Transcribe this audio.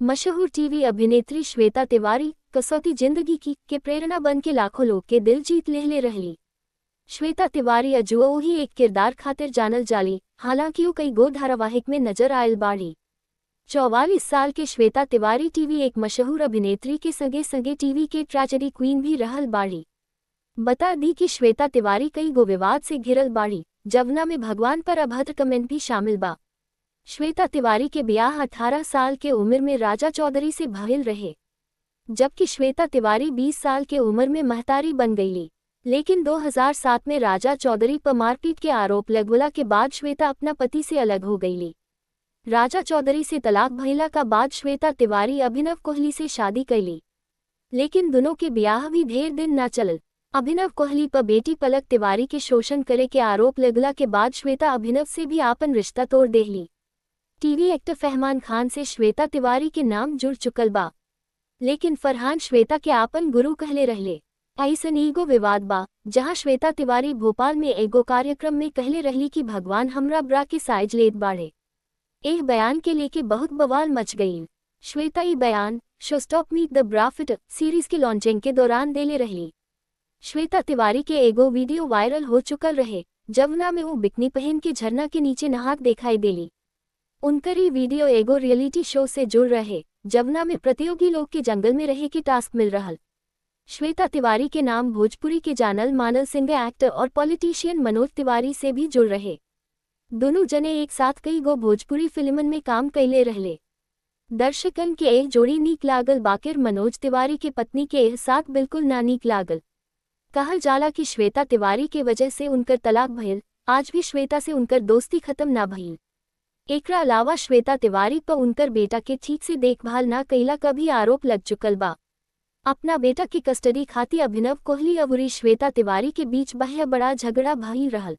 मशहूर टीवी अभिनेत्री श्वेता तिवारी कसौती जिंदगी की के प्रेरणा बन के लाखों लोग के दिल जीत ले रही। श्वेता तिवारी अजुओ ही एक किरदार खातिर जानल जाली, हालांकि वो कई गो धारावाहिक में नजर आयल बाड़ी। 44 साल के श्वेता तिवारी टीवी एक मशहूर अभिनेत्री के संगे संगे टीवी के ट्रेजेडी क्वीन भी रहल बाड़ी। बता दी कि श्वेता तिवारी कई गो विवाद से घिरल बाड़ी, जवना में भगवान पर अभद्र कमेंट भी शामिल बा। श्वेता तिवारी के ब्याह 18 साल के उम्र में राजा चौधरी से भइल रहे, जबकि श्वेता तिवारी 20 साल के उम्र में महतारी बन गईली। लेकिन 2007 में राजा चौधरी पर मारपीट के आरोप लगवला के बाद श्वेता अपना पति से अलग हो गईली। राजा चौधरी से तलाक भइला का बाद श्वेता तिवारी अभिनव कोहली से शादी कैली, लेकिन दोनों के ब्याह भी ढेर दिन न चलल। अभिनव कोहली पर बेटी पलक तिवारी के शोषण करे के आरोप लगला के बाद श्वेता अभिनव से भी आपन रिश्ता तोड़ देहली। टीवी एक्टर फरहान खान से श्वेता तिवारी के नाम जुड़ चुकल बा, लेकिन फरहान श्वेता के आपन गुरु कहले रहले। ऐसन एगो विवाद बा, जहां श्वेता तिवारी भोपाल में एगो कार्यक्रम में कहले रहली कि भगवान हमरा ब्रा के साइज लेत बाड़े। एह बयान के लेके बहुत बवाल मच गई। श्वेता ई बयान show stop me the bra fit series के लॉन्चिंग के दौरान देले रहली। श्वेता तिवारी के एगो वीडियो वायरल हो चुकल रहे, जवना में वो बिकनी पहन के झरना के नीचे नहात दिखाई देली। उनकर ये वीडियो एगो रियलिटी शो से जुड़ रहे, जवना में प्रतियोगी लोग के जंगल में रहे के टास्क मिल रहल। श्वेता तिवारी के नाम भोजपुरी के जानल मानल सिंगर एक्टर और पॉलिटिशियन मनोज तिवारी से भी जुड़ रहे। दोनों जने एक साथ कई गो भोजपुरी फिल्मन में काम कैले रहले। दर्शकन के एह जोड़ी नीक लागल, बाकिर मनोज तिवारी के पत्नी के एह साथ बिल्कुल ना नीक लागल। कहल जाला कि श्वेता तिवारी के वजह से उनकर तलाक भइल, आज भी श्वेता से उनकर दोस्ती खत्म ना भइल। एकरा अलावा श्वेता तिवारी पर उनकर बेटा के ठीक से देखभाल ना कैला का भी आरोप लग चुकल बा। अपना बेटा की कस्टडी खातिर अभिनव कोहली और श्वेता तिवारी के बीच बड़ा झगड़ा भइल रहल।